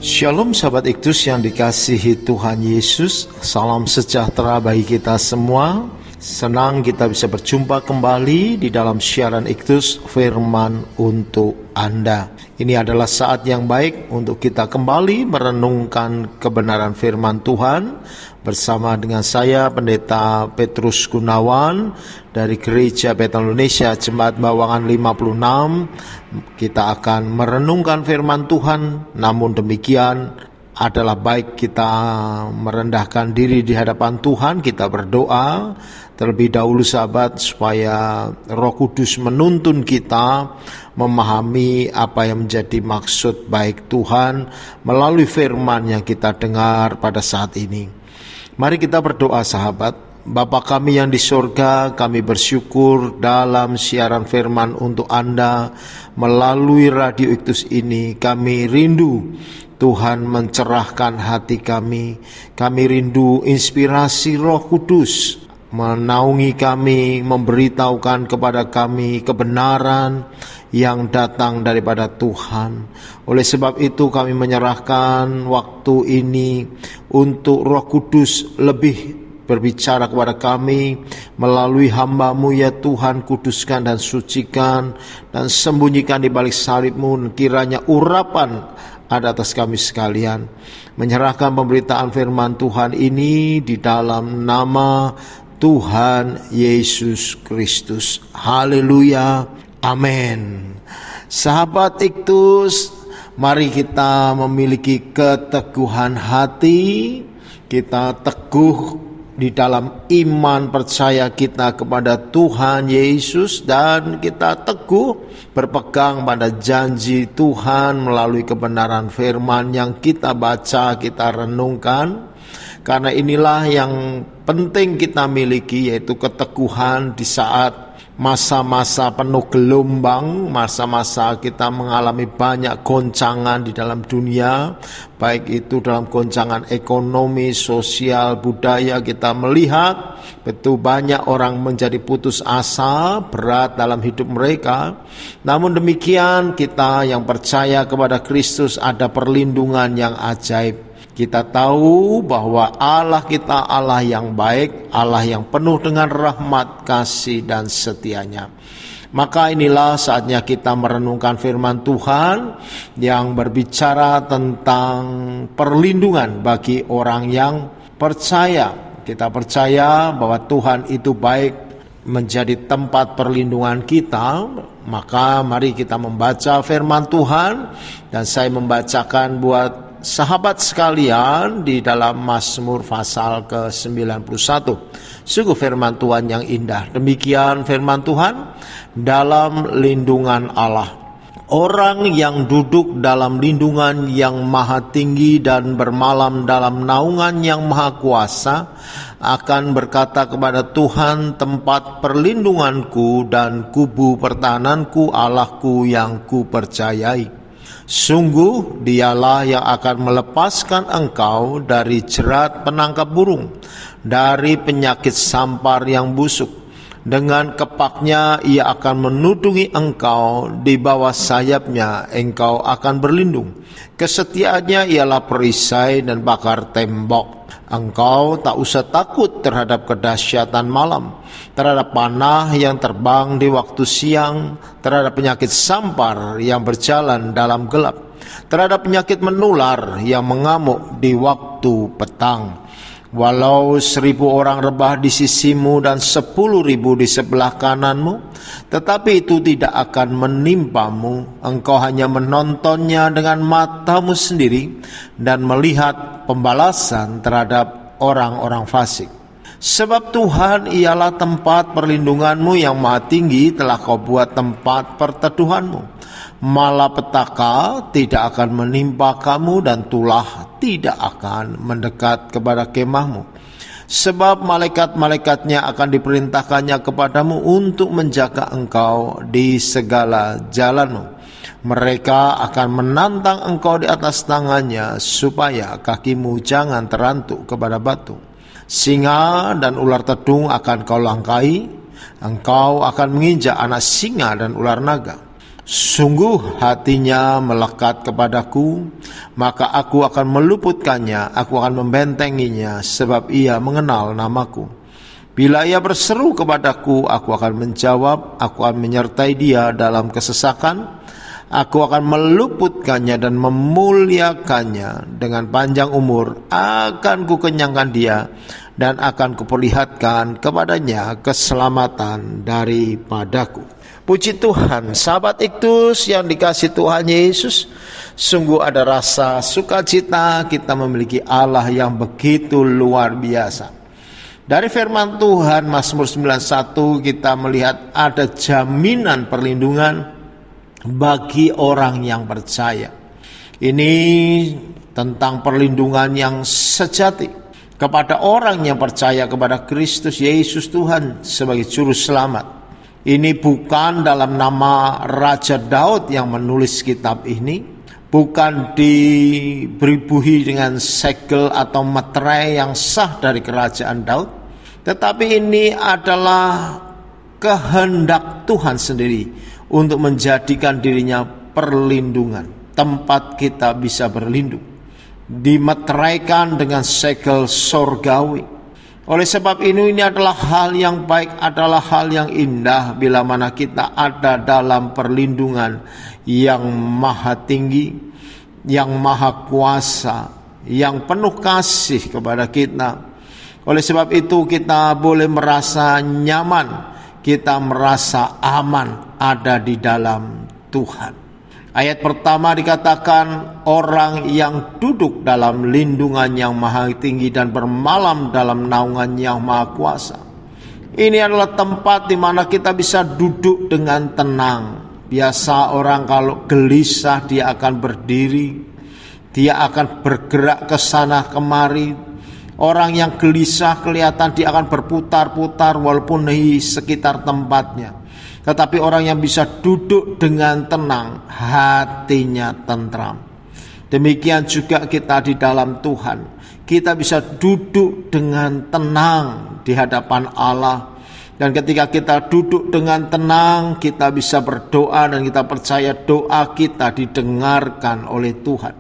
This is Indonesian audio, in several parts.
Shalom sahabat Iktus yang dikasihi Tuhan Yesus. Salam sejahtera bagi kita semua. Senang kita bisa berjumpa kembali di dalam siaran Iktus Firman untuk Anda. Ini adalah saat yang baik untuk kita kembali merenungkan kebenaran firman Tuhan bersama dengan saya Pendeta Petrus Gunawan dari Gereja Betel Indonesia Jemaat Bawangan 56. Kita akan merenungkan firman Tuhan. Namun demikian adalah baik kita merendahkan diri di hadapan Tuhan, kita berdoa terlebih dahulu sahabat, supaya Roh Kudus menuntun kita memahami apa yang menjadi maksud baik Tuhan melalui firman yang kita dengar pada saat ini. Mari kita berdoa sahabat. Bapa kami yang di surga, kami bersyukur dalam siaran firman untuk Anda melalui Radio Iktus ini. Kami rindu Tuhan mencerahkan hati kami. Kami rindu inspirasi Roh Kudus menaungi kami, memberitahukan kepada kami kebenaran yang datang daripada Tuhan. Oleh sebab itu kami menyerahkan waktu ini untuk Roh Kudus lebih berbicara kepada kami melalui hamba-Mu ya Tuhan. Kuduskan dan sucikan dan sembunyikan di balik salib-Mu. Kiranya urapan ada atas kami sekalian. Menyerahkan pemberitaan firman Tuhan ini di dalam nama Tuhan Yesus Kristus. Haleluya. Amin. Sahabat Iktus, mari kita memiliki keteguhan hati. Kita teguh di dalam iman percaya kita kepada Tuhan Yesus, dan kita teguh berpegang pada janji Tuhan melalui kebenaran firman yang kita baca, kita renungkan. Karena inilah yang penting kita miliki, yaitu keteguhan di saat masa-masa penuh gelombang, masa-masa kita mengalami banyak goncangan di dalam dunia, baik itu dalam goncangan ekonomi, sosial, budaya. Kita melihat betul banyak orang menjadi putus asa, berat dalam hidup mereka. Namun demikian kita yang percaya kepada Kristus ada perlindungan yang ajaib. Kita tahu bahwa Allah kita Allah yang baik, Allah yang penuh dengan rahmat, kasih, dan setianya. Maka inilah saatnya kita merenungkan firman Tuhan yang berbicara tentang perlindungan bagi orang yang percaya. Kita percaya bahwa Tuhan itu baik, menjadi tempat perlindungan kita. Maka mari kita membaca firman Tuhan, dan saya membacakan buat sahabat sekalian di dalam Mazmur pasal ke-91. Sungguh firman Tuhan yang indah. Demikian firman Tuhan, dalam lindungan Allah. Orang yang duduk dalam lindungan yang maha tinggi dan bermalam dalam naungan yang maha kuasa akan berkata kepada Tuhan, tempat perlindunganku dan kubu pertahananku, Allahku yang kupercayai. Sungguh dialah yang akan melepaskan engkau dari jerat penangkap burung, dari penyakit sampar yang busuk. Dengan kepaknya ia akan menudungi engkau, di bawah sayapnya engkau akan berlindung. Kesetiaannya ialah perisai dan bakar tembok. Engkau tak usah takut terhadap kedahsyatan malam, terhadap panah yang terbang di waktu siang, terhadap penyakit sampar yang berjalan dalam gelap, terhadap penyakit menular yang mengamuk di waktu petang. Walau 1.000 orang rebah di sisimu dan 10.000 di sebelah kananmu, tetapi itu tidak akan menimpamu. Engkau hanya menontonnya dengan matamu sendiri dan melihat pembalasan terhadap orang-orang fasik. Sebab Tuhan ialah tempat perlindunganmu yang maha tinggi, telah kau buat tempat perteduhanmu. Malapetaka tidak akan menimpa kamu, dan tulah tidak akan mendekat kepada kemahmu. Sebab malaikat-malaikatnya akan diperintahkannya kepadamu untuk menjaga engkau di segala jalanmu. Mereka akan menantang engkau di atas tangannya, supaya kakimu jangan terantuk kepada batu. Singa dan ular tedung akan kau langkai, engkau akan menginjak anak singa dan ular naga. Sungguh hatinya melekat kepadaku, maka aku akan meluputkannya, aku akan membentenginya, sebab ia mengenal namaku. Bila ia berseru kepadaku, aku akan menjawab, aku akan menyertai dia dalam kesesakan, aku akan meluputkannya dan memuliakannya. Dengan panjang umur akan kukenyangkan dia, dan akan kuperlihatkan kepadanya keselamatan daripadaku. Puji Tuhan, sahabat Iktus yang dikasihi Tuhan Yesus, sungguh ada rasa sukacita kita memiliki Allah yang begitu luar biasa. Dari firman Tuhan Mazmur 91 kita melihat ada jaminan perlindungan bagi orang yang percaya. Ini tentang perlindungan yang sejati kepada orang yang percaya kepada Kristus Yesus Tuhan sebagai juru selamat. Ini bukan dalam nama Raja Daud yang menulis kitab ini, bukan diberibuhi dengan segel atau meterai yang sah dari kerajaan Daud, tetapi ini adalah kehendak Tuhan sendiri untuk menjadikan dirinya perlindungan, tempat kita bisa berlindung, dimeteraikan dengan segel sorgawi. Oleh sebab ini adalah hal yang baik, adalah hal yang indah bila mana kita ada dalam perlindungan yang maha tinggi, yang maha kuasa, yang penuh kasih kepada kita. Oleh sebab itu kita boleh merasa nyaman, kita merasa aman ada di dalam Tuhan. Ayat pertama dikatakan orang yang duduk dalam lindungan yang maha tinggi dan bermalam dalam naungan yang maha kuasa. Ini adalah tempat di mana kita bisa duduk dengan tenang. Biasa orang kalau gelisah dia akan berdiri, dia akan bergerak ke sana kemari. Orang yang gelisah kelihatan dia akan berputar-putar walaupun di sekitar tempatnya. Tetapi orang yang bisa duduk dengan tenang, hatinya tentram. Demikian juga kita di dalam Tuhan. Kita bisa duduk dengan tenang di hadapan Allah. Dan ketika kita duduk dengan tenang, kita bisa berdoa dan kita percaya doa kita didengarkan oleh Tuhan.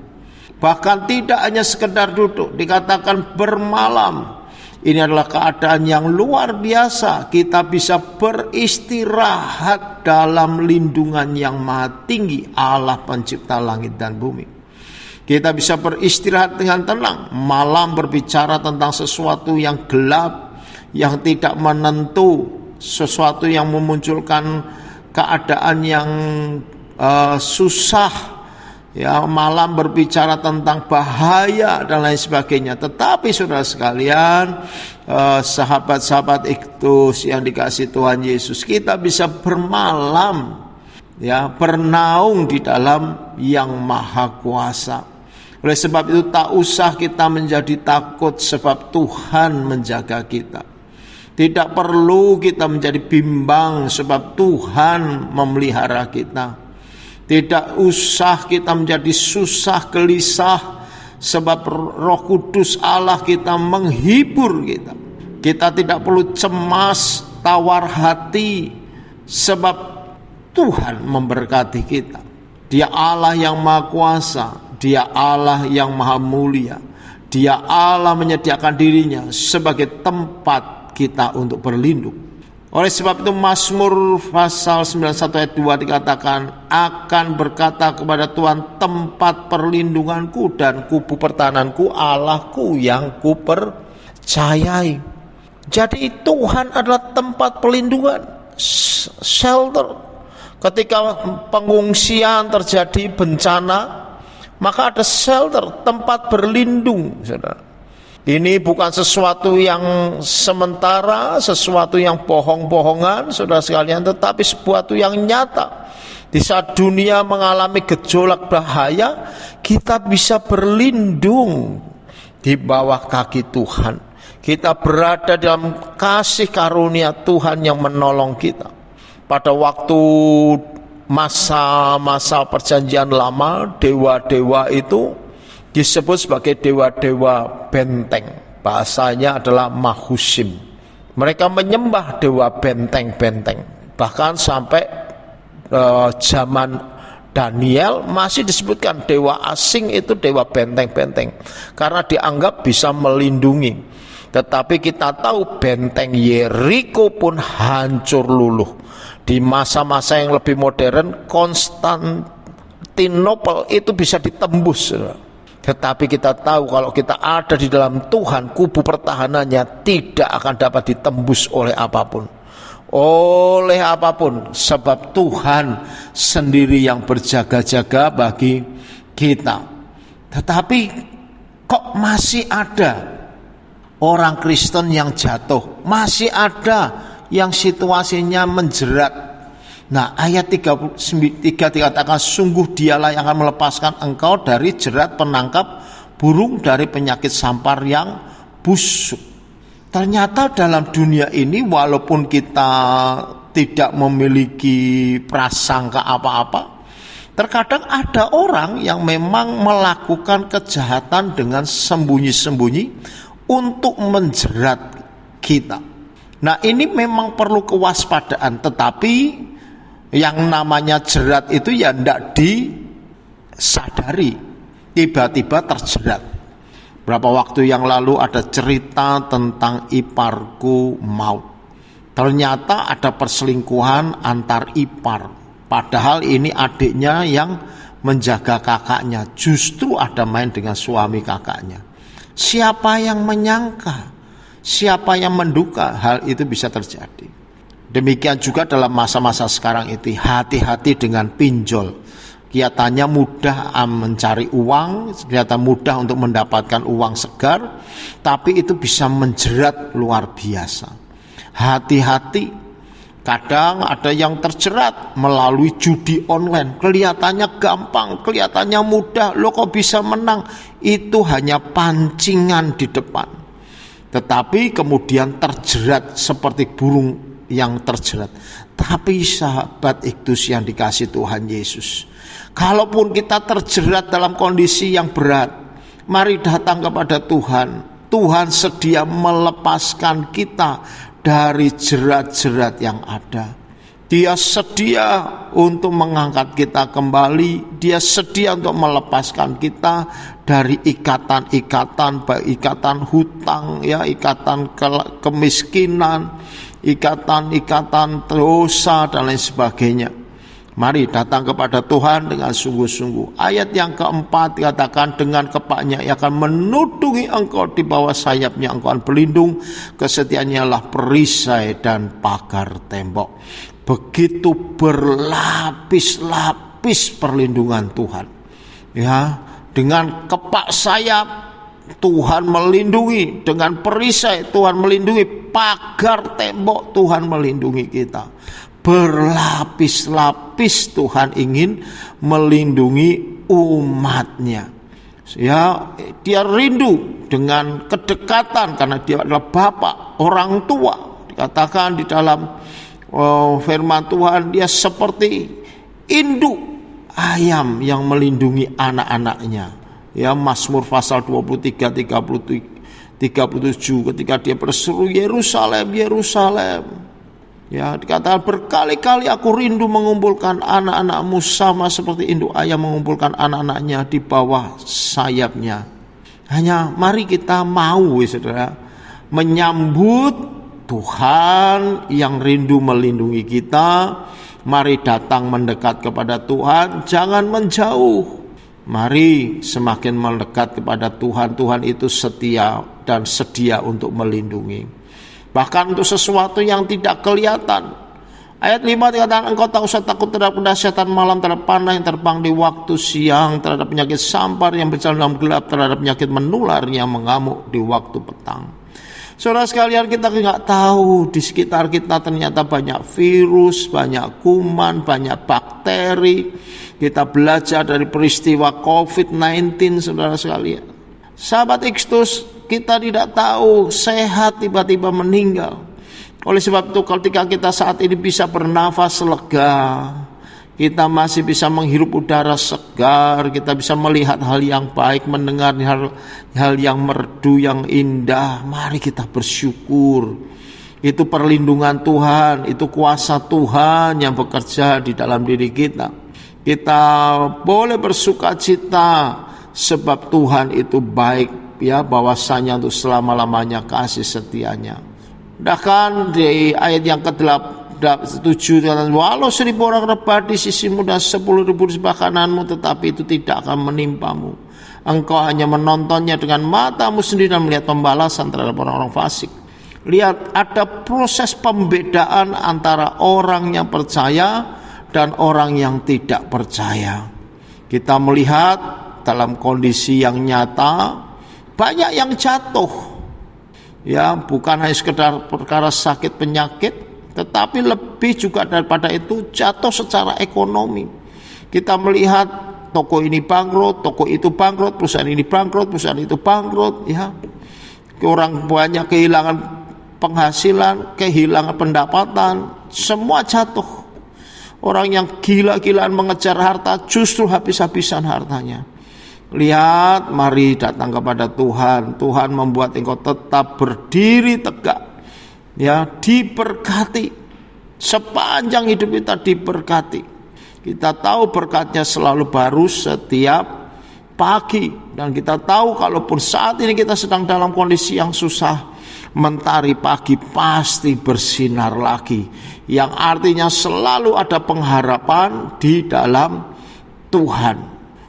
Bahkan tidak hanya sekedar duduk, dikatakan bermalam. Ini adalah keadaan yang luar biasa. Kita bisa beristirahat dalam lindungan yang maha tinggi, Allah pencipta langit dan bumi. Kita bisa beristirahat dengan tenang. Malam berbicara tentang sesuatu yang gelap, yang tidak menentu, sesuatu yang memunculkan keadaan yang susah. Ya, malam berbicara tentang bahaya dan lain sebagainya. Tetapi saudara sekalian, sahabat-sahabat Iktus yang dikasihi Tuhan Yesus, kita bisa bermalam, ya, bernaung di dalam yang maha kuasa. Oleh sebab itu tak usah kita menjadi takut sebab Tuhan menjaga kita. Tidak perlu kita menjadi bimbang sebab Tuhan memelihara kita. Tidak usah kita menjadi susah gelisah sebab Roh Kudus Allah kita menghibur kita. Kita tidak perlu cemas, tawar hati sebab Tuhan memberkati kita. Dia Allah yang maha kuasa, Dia Allah yang maha mulia. Dia Allah menyediakan dirinya sebagai tempat kita untuk berlindung. Oleh sebab itu Mazmur pasal 91 ayat 2 dikatakan, akan berkata kepada Tuhan tempat perlindunganku dan kubu pertahananku, Allahku yang kupercayai. Jadi Tuhan adalah tempat perlindungan, shelter. Ketika pengungsian terjadi bencana, maka ada shelter, tempat berlindung, saudara. Ini bukan sesuatu yang sementara, sesuatu yang bohong-bohongan, saudara sekalian, tetapi sesuatu yang nyata. Di saat dunia mengalami gejolak bahaya, kita bisa berlindung di bawah kaki Tuhan. Kita berada dalam kasih karunia Tuhan yang menolong kita. Pada waktu masa-masa perjanjian lama, dewa-dewa itu disebut sebagai dewa-dewa benteng. Bahasanya adalah mahusim. Mereka menyembah dewa benteng-benteng. Bahkan sampai zaman Daniel masih disebutkan dewa asing itu dewa benteng-benteng karena dianggap bisa melindungi. Tetapi kita tahu benteng Yeriko pun hancur luluh. Di masa-masa yang lebih modern, Konstantinopel itu bisa ditembus. Tetapi kita tahu kalau kita ada di dalam Tuhan, kubu pertahanannya tidak akan dapat ditembus oleh apapun. Oleh apapun, sebab Tuhan sendiri yang berjaga-jaga bagi kita. Tetapi kok masih ada orang Kristen yang jatuh, masih ada yang situasinya menjerat. Nah, ayat 33 dikatakan, sungguh dialah yang akan melepaskan engkau dari jerat penangkap burung, dari penyakit sampar yang busuk. Ternyata dalam dunia ini walaupun kita tidak memiliki prasangka apa-apa, terkadang ada orang yang memang melakukan kejahatan dengan sembunyi-sembunyi untuk menjerat kita. Nah, ini memang perlu kewaspadaan, tetapi yang namanya jerat itu ya tidak disadari, tiba-tiba terjerat. Berapa waktu yang lalu ada cerita tentang iparku maut. Ternyata ada perselingkuhan antar ipar. Padahal ini adiknya yang menjaga kakaknya. Justru ada main dengan suami kakaknya. Siapa yang menyangka? Siapa yang menduga hal itu bisa terjadi? Demikian juga dalam masa-masa sekarang itu. Hati-hati dengan pinjol. Kelihatannya mudah mencari uang, kelihatan mudah untuk mendapatkan uang segar, tapi itu bisa menjerat luar biasa. Hati-hati, kadang ada yang terjerat melalui judi online. Kelihatannya gampang, kelihatannya mudah, lo kok bisa menang? Itu hanya pancingan di depan. Tetapi kemudian terjerat seperti burung yang terjerat. Tapi sahabat Iktus yang dikasih Tuhan Yesus, kalaupun kita terjerat dalam kondisi yang berat, mari datang kepada Tuhan. Tuhan sedia melepaskan kita dari jerat-jerat yang ada. Dia sedia untuk mengangkat kita kembali. Dia sedia untuk melepaskan kita dari ikatan-ikatan, baik ikatan hutang, ya, ikatan kemiskinan, ikatan-ikatan dosa dan lain sebagainya. Mari datang kepada Tuhan dengan sungguh-sungguh. Ayat yang keempat dikatakan, dengan kepaknya ia akan menudungi engkau, di bawah sayapnya engkau akan berlindung, kesetiaannya lah perisai dan pagar tembok. Begitu berlapis-lapis perlindungan Tuhan. Ya, dengan kepak sayap Tuhan melindungi, dengan perisai Tuhan melindungi, pagar tembok Tuhan melindungi kita. Berlapis-lapis Tuhan ingin melindungi umatnya. Ya, dia rindu dengan kedekatan karena dia adalah Bapa, orang tua. Dikatakan di dalam firman Tuhan, dia seperti induk ayam yang melindungi anak-anaknya. Ya, Mazmur pasal 23, 37 ketika dia berseru, Yerusalem, Yerusalem. Ya, dikatakan berkali-kali aku rindu mengumpulkan anak-anakmu sama seperti induk ayam mengumpulkan anak-anaknya di bawah sayapnya. Hanya mari kita mau, saudara, menyambut Tuhan yang rindu melindungi kita. Mari datang mendekat kepada Tuhan, jangan menjauh. Mari semakin mendekat kepada Tuhan. Tuhan itu setia dan sedia untuk melindungi. Bahkan untuk sesuatu yang tidak kelihatan. Ayat 5 dikatakan, engkau tak usah takut terhadap kedahsyatan malam, terhadap panah yang terbang di waktu siang, terhadap penyakit sampar yang berjalan dalam gelap, terhadap penyakit menular yang mengamuk di waktu petang. Saudara sekalian, kita nggak tahu di sekitar kita ternyata banyak virus, banyak kuman, banyak bakteri. Kita belajar dari peristiwa COVID-19, saudara sekalian. Sahabat Iktus, kita tidak tahu, sehat tiba-tiba meninggal. Oleh sebab itu ketika kita saat ini bisa bernafas lega, kita masih bisa menghirup udara segar, kita bisa melihat hal yang baik, mendengar hal yang merdu, yang indah, mari kita bersyukur. Itu perlindungan Tuhan, itu kuasa Tuhan yang bekerja di dalam diri kita. Kita boleh bersukacita sebab Tuhan itu baik, ya, bahwasanya untuk selama-lamanya kasih setianya. Bahkan di ayat yang ke-7, walau 1.000 orang rebah di sisimu dan 10.000 di sebelah kananmu, tetapi itu tidak akan menimpamu. Engkau hanya menontonnya dengan matamu sendiri dan melihat pembalasan terhadap orang-orang fasik. Lihat, ada proses pembedaan antara orang yang percaya dan orang yang tidak percaya. Kita melihat dalam kondisi yang nyata, banyak yang jatuh. Ya, bukan hanya sekedar perkara sakit penyakit, tetapi lebih juga daripada itu jatuh secara ekonomi. Kita melihat toko ini bangkrut, toko itu bangkrut, perusahaan ini bangkrut, perusahaan itu bangkrut, ya. Orang banyak kehilangan penghasilan, kehilangan pendapatan, semua jatuh. Orang yang gila-gilaan mengejar harta justru habis-habisan hartanya. Lihat, mari datang kepada Tuhan. Tuhan membuat engkau tetap berdiri tegak. Ya, diberkati. Sepanjang hidup kita diberkati. Kita tahu berkatnya selalu baru setiap pagi. Dan kita tahu kalaupun saat ini kita sedang dalam kondisi yang susah, mentari pagi pasti bersinar lagi. Yang artinya selalu ada pengharapan di dalam Tuhan.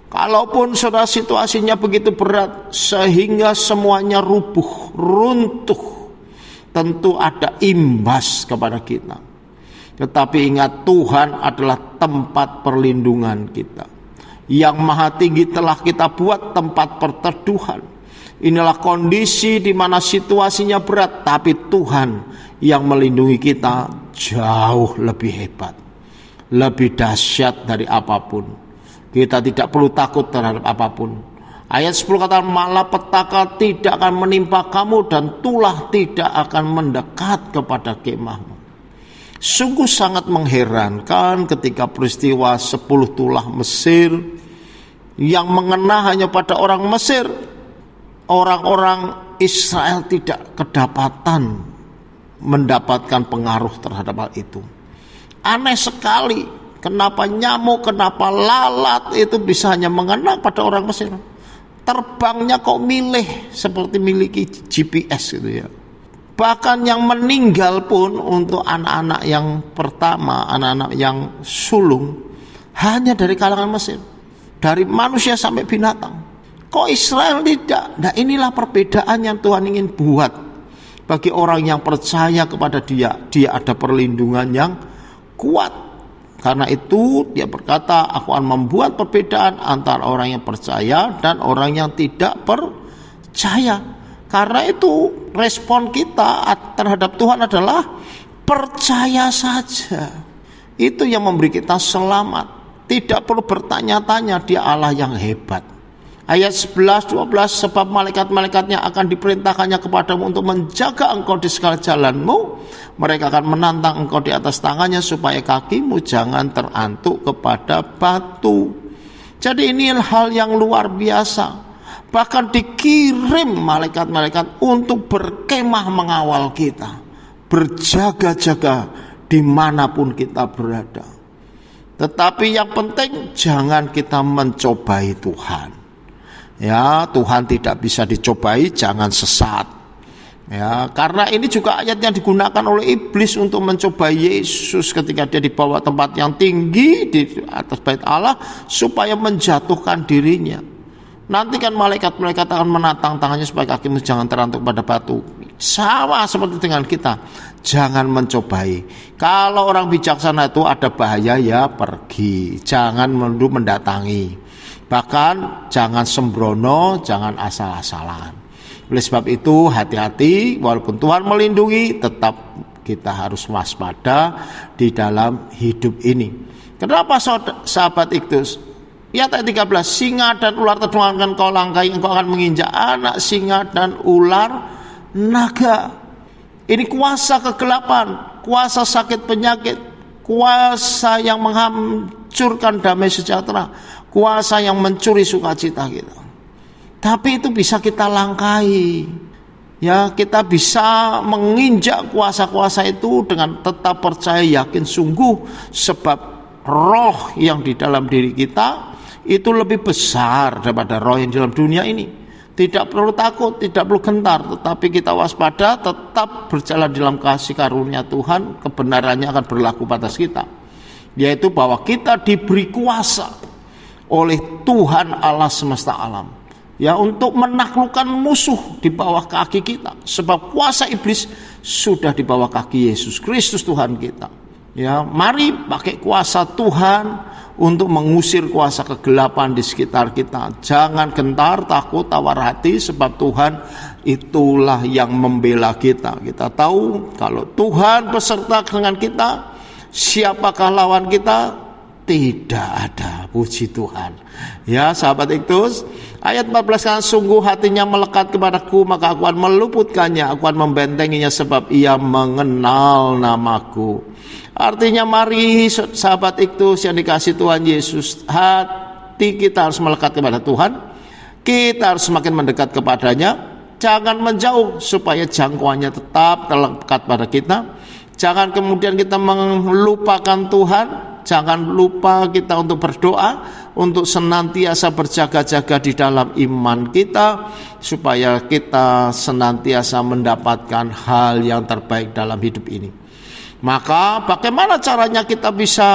Kalaupun saudara situasinya begitu berat sehingga semuanya rubuh, runtuh, tentu ada imbas kepada kita. Tetapi ingat, Tuhan adalah tempat perlindungan kita. Yang Maha Tinggi telah kita buat tempat perteduhan. Inilah kondisi di mana situasinya berat, tapi Tuhan yang melindungi kita jauh lebih hebat, lebih dahsyat dari apapun. Kita tidak perlu takut terhadap apapun. Ayat 10 kata, malapetaka tidak akan menimpa kamu dan tulah tidak akan mendekat kepada kemahmu. Sungguh sangat mengherankan ketika peristiwa 10 tulah Mesir yang mengena hanya pada orang Mesir. Orang-orang Israel tidak kedapatan mendapatkan pengaruh terhadap hal itu. Aneh sekali, kenapa nyamuk, kenapa lalat itu bisa hanya mengena pada orang Mesir. Terbangnya kok milih seperti miliki GPS gitu ya. Bahkan yang meninggal pun untuk anak-anak yang pertama, anak-anak yang sulung, hanya dari kalangan Mesir. Dari manusia sampai binatang. Kok Israel tidak? Nah, inilah perbedaan yang Tuhan ingin buat. Bagi orang yang percaya kepada Dia, Dia ada perlindungan yang kuat. Karena itu Dia berkata, aku akan membuat perbedaan antara orang yang percaya dan orang yang tidak percaya. Karena itu respon kita terhadap Tuhan adalah percaya saja. Itu yang memberi kita selamat. Tidak perlu bertanya-tanya, Dia Allah yang hebat. Ayat 11-12, sebab malaikat-malaikatnya akan diperintahkannya kepadamu untuk menjaga engkau di segala jalanmu. Mereka akan menantang engkau di atas tangannya supaya kakimu jangan terantuk kepada batu. Jadi ini hal yang luar biasa. Bahkan dikirim malaikat-malaikat untuk berkemah mengawal kita, berjaga-jaga dimanapun kita berada. Tetapi yang penting jangan kita mencobai Tuhan. Ya, Tuhan tidak bisa dicobai, jangan sesat. Ya, karena ini juga ayat yang digunakan oleh iblis untuk mencobai Yesus ketika dia dibawa tempat yang tinggi di atas bait Allah supaya menjatuhkan dirinya. Nanti kan malaikat-malaikat akan menatang tangannya supaya kakimu jangan terantuk pada batu. Sama seperti dengan kita, jangan mencobai. Kalau orang bijaksana itu ada bahaya, ya pergi, jangan mendatangi. Bahkan jangan sembrono, jangan asal-asalan. Oleh sebab itu hati-hati, walaupun Tuhan melindungi, tetap kita harus waspada di dalam hidup ini. Kenapa sahabat Iktus? Ya, ayat 13, singa dan ular terdungkan kau langkai, engkau akan menginjak anak singa dan ular naga. Ini kuasa kegelapan, kuasa sakit penyakit, kuasa yang menghancurkan damai sejahtera, kuasa yang mencuri sukacita kita. Tapi itu bisa kita langkai. Ya, kita bisa menginjak kuasa-kuasa itu dengan tetap percaya, yakin sungguh, sebab roh yang di dalam diri kita itu lebih besar daripada roh yang di dalam dunia ini. Tidak perlu takut, tidak perlu gentar, tetapi kita waspada, tetap berjalan dalam kasih karunia Tuhan, kebenarannya akan berlaku atas kita. Yaitu bahwa kita diberi kuasa oleh Tuhan Allah semesta alam, ya, untuk menaklukkan musuh di bawah kaki kita. Sebab kuasa iblis sudah di bawah kaki Yesus Kristus Tuhan kita. Ya, mari pakai kuasa Tuhan untuk mengusir kuasa kegelapan di sekitar kita. Jangan gentar, takut, tawar hati, sebab Tuhan itulah yang membela kita. Kita tahu kalau Tuhan beserta dengan kita, siapakah lawan kita? Tidak ada, puji Tuhan. Ya, sahabat Iktus, ayat 14 kan, sungguh hatinya melekat kepadaku, maka aku akan meluputkannya, aku akan membentenginya, sebab ia mengenal namaku. Artinya mari sahabat Iktus yang dikasih Tuhan Yesus, hati kita harus melekat kepada Tuhan. Kita harus semakin mendekat kepadanya. Jangan menjauh, supaya jangkauannya tetap terlekat pada kita. Jangan kemudian kita melupakan Tuhan. Jangan lupa kita untuk berdoa, untuk senantiasa berjaga-jaga di dalam iman kita, supaya kita senantiasa mendapatkan hal yang terbaik dalam hidup ini. Maka bagaimana caranya kita bisa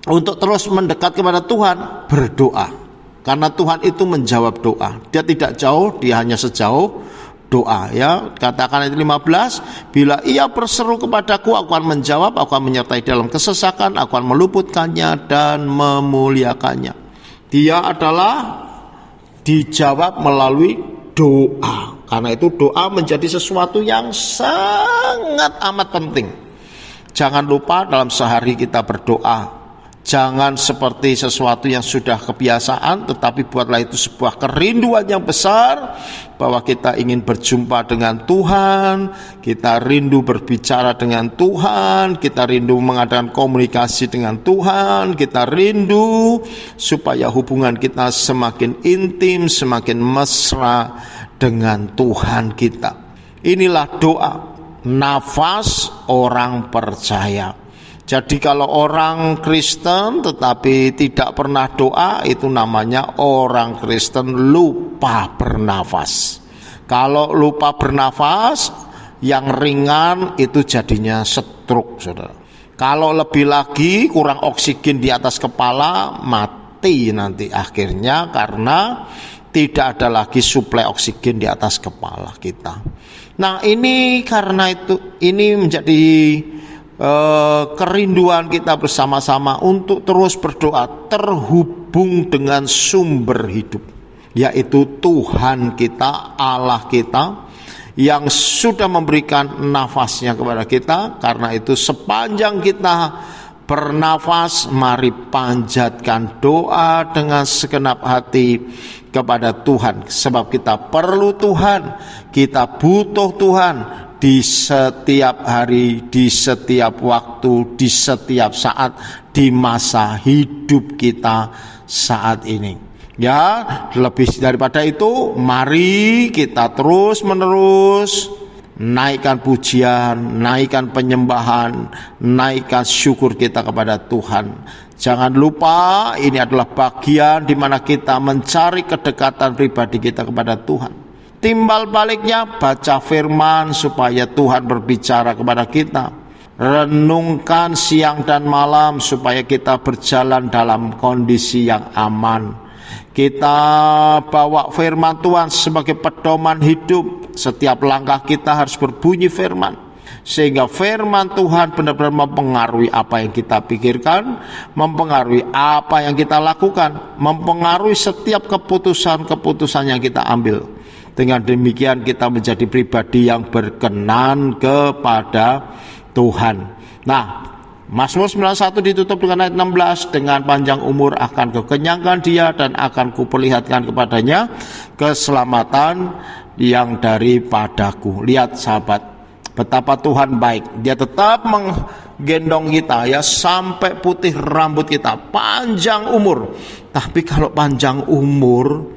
untuk terus mendekat kepada Tuhan? Berdoa. Karena Tuhan itu menjawab doa. Dia tidak jauh, dia hanya sejauh doa, ya. Katakan ayat 15, bila ia berseru kepadaku, aku akan menjawab, aku akan menyertai dalam kesesakan, aku akan meluputkannya dan memuliakannya. Dia adalah dijawab melalui doa. Karena itu doa menjadi sesuatu yang sangat amat penting. Jangan lupa dalam sehari kita berdoa. Jangan seperti sesuatu yang sudah kebiasaan, tetapi buatlah itu sebuah kerinduan yang besar, bahwa kita ingin berjumpa dengan Tuhan, kita rindu berbicara dengan Tuhan, kita rindu mengadakan komunikasi dengan Tuhan, kita rindu supaya hubungan kita semakin intim, semakin mesra dengan Tuhan kita. Inilah doa, nafas orang percaya. Jadi kalau orang Kristen tetapi tidak pernah doa, itu namanya orang Kristen lupa bernafas. Kalau lupa bernafas, yang ringan itu jadinya stroke, saudara. Kalau lebih lagi kurang oksigen di atas kepala, mati nanti akhirnya, karena tidak ada lagi suplai oksigen di atas kepala kita. Nah, ini karena itu, ini menjadi kerinduan kita bersama-sama untuk terus berdoa, terhubung dengan sumber hidup, yaitu Tuhan kita, Allah kita, yang sudah memberikan nafasnya kepada kita. Karena itu sepanjang kita bernafas, mari panjatkan doa dengan segenap hati kepada Tuhan, sebab kita perlu Tuhan, kita butuh Tuhan di setiap hari, di setiap waktu, di setiap saat, di masa hidup kita saat ini. Ya, lebih daripada itu, mari kita terus menerus naikkan pujian, naikkan penyembahan, naikkan syukur kita kepada Tuhan. Jangan lupa, ini adalah bagian di mana kita mencari kedekatan pribadi kita kepada Tuhan. Timbal baliknya, baca firman supaya Tuhan berbicara kepada kita. Renungkan siang dan malam supaya kita berjalan dalam kondisi yang aman. Kita bawa firman Tuhan sebagai pedoman hidup. Setiap langkah kita harus berbunyi firman, sehingga firman Tuhan benar-benar mempengaruhi apa yang kita pikirkan, mempengaruhi apa yang kita lakukan, mempengaruhi setiap keputusan-keputusan yang kita ambil. Dengan demikian kita menjadi pribadi yang berkenan kepada Tuhan. Nah, Mazmur 91 ditutup dengan ayat 16, dengan panjang umur akan kukenyangkan dia dan akan kuperlihatkan kepadanya keselamatan yang daripadaku. Lihat sahabat, betapa Tuhan baik. Dia tetap menggendong kita, ya, sampai putih rambut kita, panjang umur. Tapi kalau panjang umur,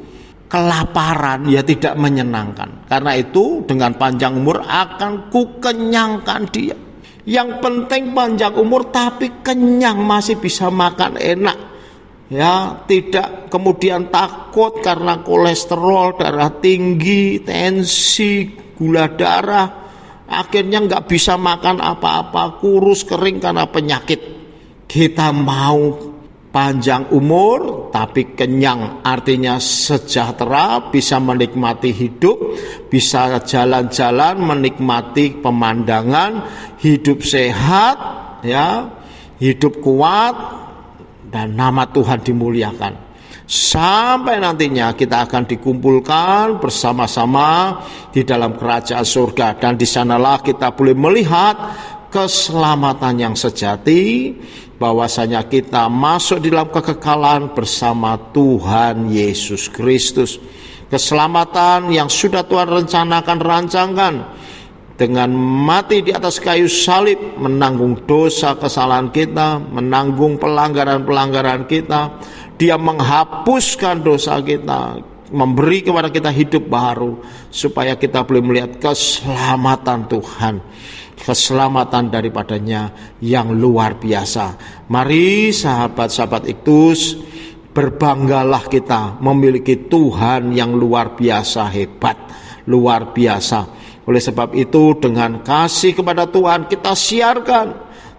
kelaparan ya tidak menyenangkan. Karena itu dengan panjang umur akan kukenyangkan dia. Yang penting panjang umur tapi kenyang, masih bisa makan enak. Ya, tidak kemudian takut karena kolesterol, darah tinggi, tensi, gula darah. Akhirnya nggak bisa makan apa-apa, kurus kering karena penyakit. Kita mau panjang umur tapi kenyang, artinya sejahtera, bisa menikmati hidup, bisa jalan-jalan, menikmati pemandangan, hidup sehat, ya, hidup kuat, dan nama Tuhan dimuliakan. Sampai nantinya kita akan dikumpulkan bersama-sama di dalam kerajaan surga, dan di sanalah kita boleh melihat keselamatan yang sejati, bahwasanya kita masuk di dalam kekekalan bersama Tuhan Yesus Kristus. Keselamatan yang sudah Tuhan rencanakan, rancangkan dengan mati di atas kayu salib, menanggung dosa kesalahan kita, menanggung pelanggaran-pelanggaran kita. Dia menghapuskan dosa kita, memberi kepada kita hidup baru, supaya kita boleh melihat keselamatan Tuhan, keselamatan daripadanya yang luar biasa. Mari sahabat-sahabat Iktus, berbanggalah kita memiliki Tuhan yang luar biasa hebat, luar biasa. Oleh sebab itu, dengan kasih kepada Tuhan, kita siarkan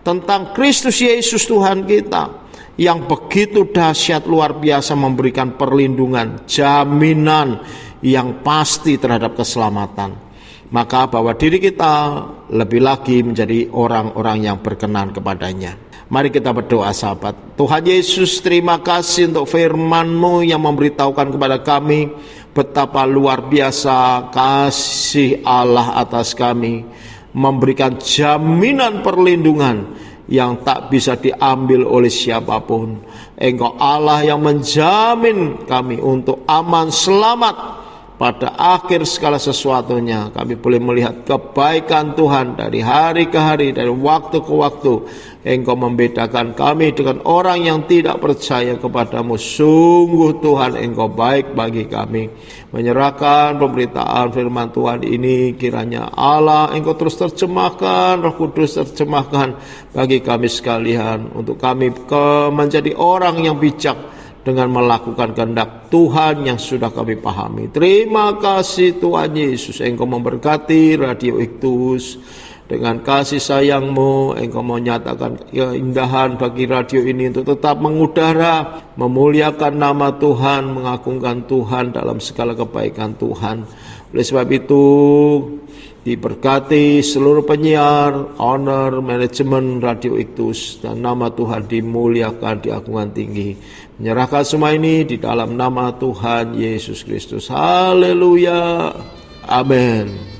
tentang Kristus Yesus Tuhan kita, yang begitu dahsyat, luar biasa, memberikan perlindungan, jaminan yang pasti terhadap keselamatan. Maka bawa diri kita lebih lagi menjadi orang-orang yang berkenan kepadanya. Mari kita berdoa sahabat. Tuhan Yesus, terima kasih untuk firman-Mu yang memberitahukan kepada kami betapa luar biasa kasih Allah atas kami, memberikan jaminan perlindungan yang tak bisa diambil oleh siapapun. Engkau Allah yang menjamin kami untuk aman selamat pada akhir segala sesuatunya. Kami boleh melihat kebaikan Tuhan dari hari ke hari, dari waktu ke waktu. Engkau membedakan kami dengan orang yang tidak percaya kepadamu. Sungguh Tuhan, Engkau baik bagi kami. Menyerahkan pemberitaan firman Tuhan ini, kiranya Allah Engkau terus terjemahkan, Roh Kudus terjemahkan bagi kami sekalian, untuk kami menjadi orang yang bijak dengan melakukan kehendak Tuhan yang sudah kami pahami. Terima kasih Tuhan Yesus, Engkau memberkati Radio Iktus. Dengan kasih sayang-Mu, Engkau menyatakan keindahan bagi radio ini untuk tetap mengudara, memuliakan nama Tuhan, mengagungkan Tuhan dalam segala kebaikan Tuhan. Oleh sebab itu, diberkati seluruh penyiar, owner, manajemen Radio Iktus, dan nama Tuhan dimuliakan, diagungkan tinggi. Menyerahkan semua ini di dalam nama Tuhan Yesus Kristus. Haleluya. Amin.